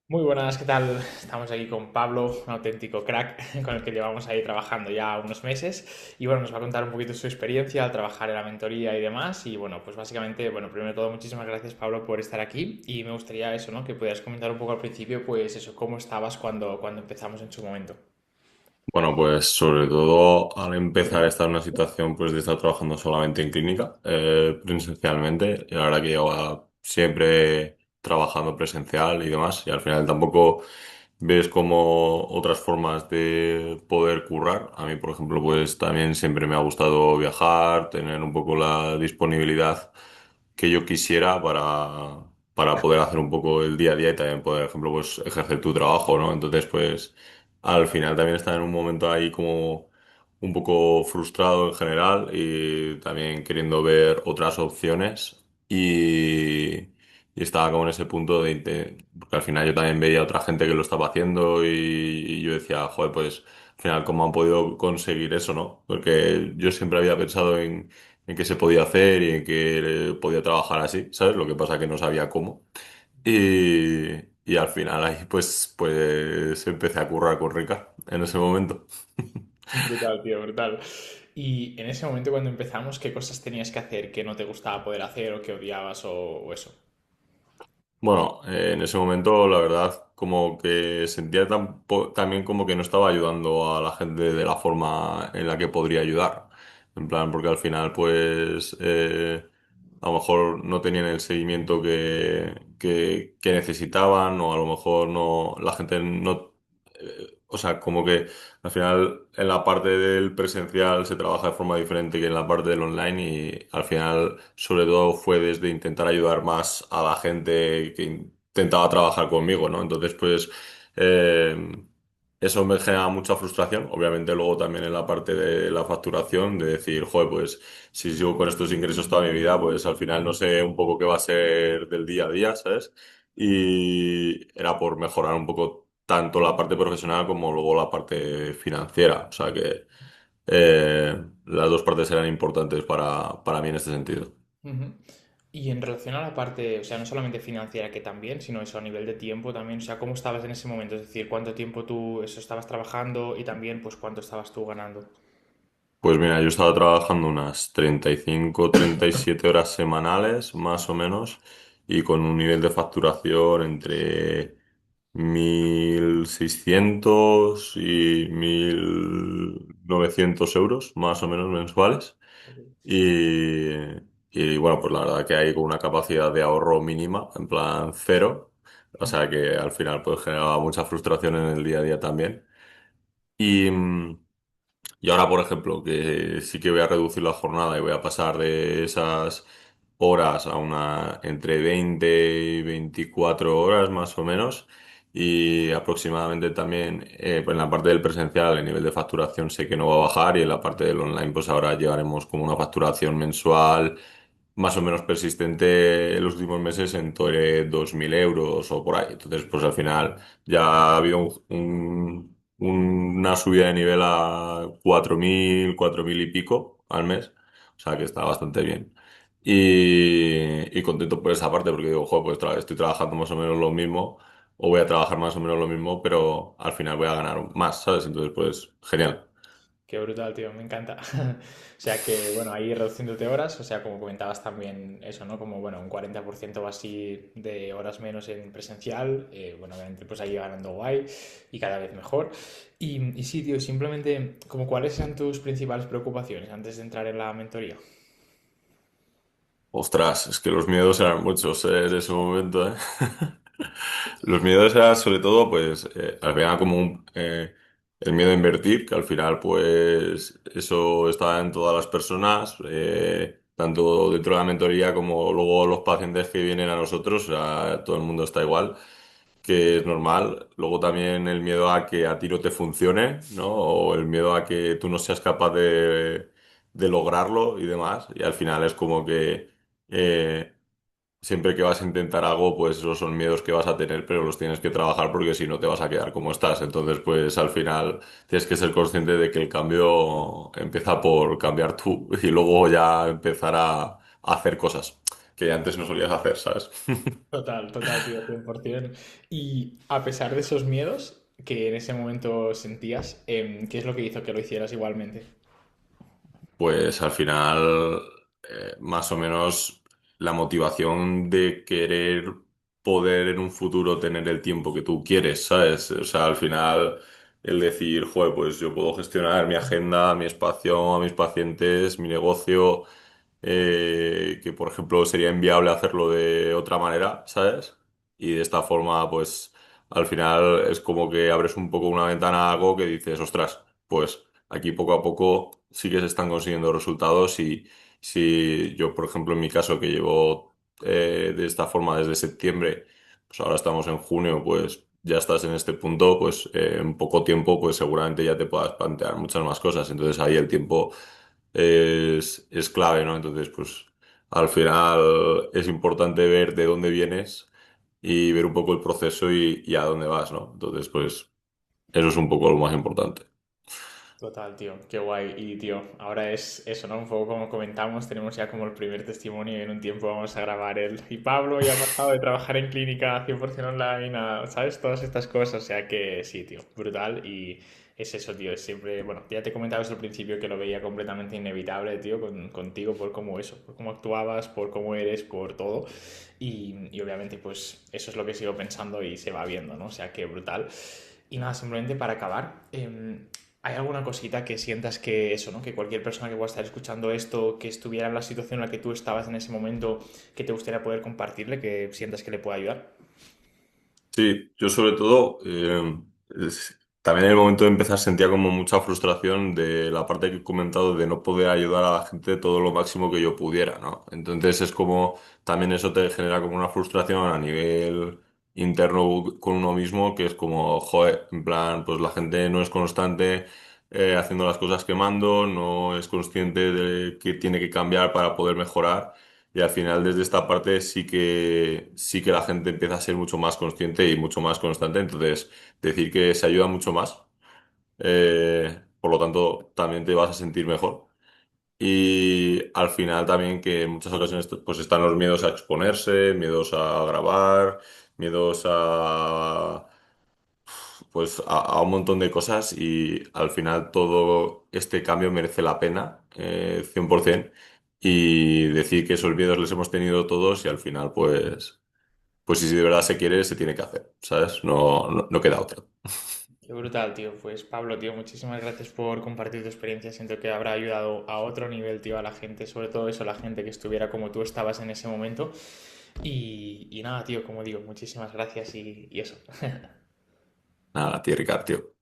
Muy buenas, ¿qué tal? Estamos aquí con Pablo, un auténtico crack con el que llevamos ahí trabajando ya unos meses y bueno, nos va a contar un poquito su experiencia al trabajar en la mentoría y demás y bueno, pues básicamente, bueno, primero de todo muchísimas gracias Pablo por estar aquí y me gustaría eso, ¿no? Que pudieras comentar un poco al principio, pues eso, cómo estabas cuando empezamos en su momento. Bueno, pues sobre todo al empezar a estar en una situación pues de estar trabajando solamente en clínica, presencialmente, y la verdad que llevaba siempre trabajando presencial y demás, y al final tampoco ves como otras formas de poder currar. A mí, por ejemplo, pues también siempre me ha gustado viajar, tener un poco la disponibilidad que yo quisiera para poder hacer un poco el día a día y también poder, por ejemplo, pues ejercer tu trabajo, ¿no? Entonces, pues al final también está en un momento ahí como un poco frustrado en general y también queriendo ver otras opciones y estaba como en ese punto porque al final yo también veía a otra gente que lo estaba haciendo y yo decía, joder, pues al final cómo han podido conseguir eso, ¿no? Porque yo siempre había pensado en qué se podía hacer y en qué podía trabajar así, ¿sabes? Lo que pasa que no sabía cómo. Y, y al final ahí pues empecé a currar con Rica en ese momento. Brutal, tío, brutal. Y en ese momento cuando empezamos, ¿qué cosas tenías que hacer que no te gustaba poder hacer o que odiabas o eso? Bueno, en ese momento la verdad como que sentía también como que no estaba ayudando a la gente de la forma en la que podría ayudar. En plan, porque al final pues a lo mejor no tenían el seguimiento que necesitaban o a lo mejor no, la gente no... o sea, como que al final en la parte del presencial se trabaja de forma diferente que en la parte del online y al final sobre todo fue desde intentar ayudar más a la gente que intentaba trabajar conmigo, ¿no? Entonces pues eh, eso me genera mucha frustración, obviamente luego también en la parte de la facturación, de decir, joder, pues si sigo con estos ingresos toda mi vida, pues al final no sé un poco qué va a ser del día a día, ¿sabes? Y era por mejorar un poco tanto la parte profesional como luego la parte financiera. O sea que las dos partes eran importantes para mí en este sentido. Ujú. Y en relación a la parte, o sea, no solamente financiera que también, sino eso a nivel de tiempo también, o sea, ¿cómo estabas en ese momento? Es decir, ¿cuánto tiempo tú eso estabas trabajando y también pues cuánto estabas tú ganando? Pues mira, yo estaba trabajando unas 35, 37 horas semanales, más o menos, y con un nivel de facturación entre 1.600 y 1.900 euros, más o menos mensuales. Y, y bueno, pues la verdad que hay con una capacidad de ahorro mínima, en plan cero. O sea que al final pues generaba mucha frustración en el día a día también. Y, y ahora, por ejemplo, que sí que voy a reducir la jornada y voy a pasar de esas horas a una entre 20 y 24 horas más o menos. Y aproximadamente también pues en la parte del presencial el nivel de facturación sé que no va a bajar y en la parte del online pues ahora llevaremos como una facturación mensual más o menos persistente en los últimos meses entre 2.000 euros o por ahí. Entonces pues al final ya ha habido una subida de nivel a 4.000 y pico al mes. O sea que está bastante bien. Y contento por esa parte porque digo, joder, pues estoy trabajando más o menos lo mismo o voy a trabajar más o menos lo mismo, pero al final voy a ganar más, ¿sabes? Entonces, pues, genial. Qué brutal, tío, me encanta. O sea que, bueno, ahí reduciéndote horas, o sea, como comentabas también eso, ¿no? Como, bueno, un 40% o así de horas menos en presencial, bueno, obviamente pues ahí ganando guay y cada vez mejor. Y sí, tío, simplemente, como cuáles eran tus principales preocupaciones antes de entrar en la mentoría. Ostras, es que los miedos eran muchos, en ese momento, ¿eh? Los miedos eran sobre todo, pues, al final como el miedo a invertir, que al final, pues, eso está en todas las personas, tanto dentro de la mentoría como luego los pacientes que vienen a nosotros, o sea, todo el mundo está igual, que es normal. Luego también el miedo a que a ti no te funcione, ¿no? O el miedo a que tú no seas capaz de lograrlo y demás. Y al final es como que... eh, siempre que vas a intentar algo, pues esos son miedos que vas a tener, pero los tienes que trabajar porque si no te vas a quedar como estás. Entonces, pues al final tienes que ser consciente de que el cambio empieza por cambiar tú y luego ya empezar a hacer cosas. que antes no solías hacer, ¿sabes? Total, total, tío, 100%. Y a pesar de esos miedos que en ese momento sentías, ¿qué es lo que hizo que lo hicieras igualmente? Pues al final, más o menos, la motivación de querer poder en un futuro tener el tiempo que tú quieres, ¿sabes? O sea, al final, el decir, joder, pues yo puedo gestionar mi agenda, mi espacio, a mis pacientes, mi negocio, que por ejemplo sería inviable hacerlo de otra manera, ¿sabes? Y de esta forma, pues al final es como que abres un poco una ventana a algo que dices, ostras, pues aquí poco a poco sí que se están consiguiendo resultados y si yo, por ejemplo, en mi caso que llevo de esta forma desde septiembre, pues ahora estamos en junio, pues ya estás en este punto, pues en poco tiempo, pues seguramente ya te puedas plantear muchas más cosas. Entonces ahí el tiempo es clave, ¿no? Entonces, pues al final es importante ver de dónde vienes y ver un poco el proceso y a dónde vas, ¿no? Entonces, pues eso es un poco lo más importante. Total, tío, qué guay. Y, tío, ahora es eso, ¿no? Un poco como comentamos, tenemos ya como el primer testimonio y en un tiempo vamos a grabar el... Y Pablo ya ha pasado de trabajar en clínica 100% online a, ¿sabes? Todas estas cosas, o sea que sí, tío, brutal. Y es eso, tío, es siempre... Bueno, ya te comentaba desde el principio que lo veía completamente inevitable, tío, contigo por cómo eso, por cómo actuabas, por cómo eres, por todo. Y obviamente, pues eso es lo que sigo pensando y se va viendo, ¿no? O sea que brutal. Y nada, simplemente para acabar, ¿hay alguna cosita que sientas que eso, ¿no? Que cualquier persona que pueda estar escuchando esto, que estuviera en la situación en la que tú estabas en ese momento, que te gustaría poder compartirle, que sientas que le pueda ayudar? Sí, yo sobre todo, también en el momento de empezar sentía como mucha frustración de la parte que he comentado de no poder ayudar a la gente todo lo máximo que yo pudiera, ¿no? Entonces es como, también eso te genera como una frustración a nivel interno con uno mismo, que es como, joder, en plan, pues la gente no es constante haciendo las cosas que mando, no es consciente de que tiene que cambiar para poder mejorar. Y al final, desde esta parte, sí que la gente empieza a ser mucho más consciente y mucho más constante. Entonces, decir que se ayuda mucho más. Por lo tanto, también te vas a sentir mejor. Y al final también que en muchas ocasiones pues están los miedos a exponerse, miedos a grabar, miedos a pues a un montón de cosas y al final todo este cambio merece la pena, 100%, y decir que esos miedos les hemos tenido todos y al final pues si de verdad se quiere, se tiene que hacer, ¿sabes? No queda otra. Qué brutal, tío. Pues Pablo, tío, muchísimas gracias por compartir tu experiencia. Siento que habrá ayudado a otro nivel, tío, a la gente, sobre todo eso, a la gente que estuviera como tú estabas en ese momento. Y nada, tío, como digo, muchísimas gracias y eso. Nada, tío, Ricard, tío.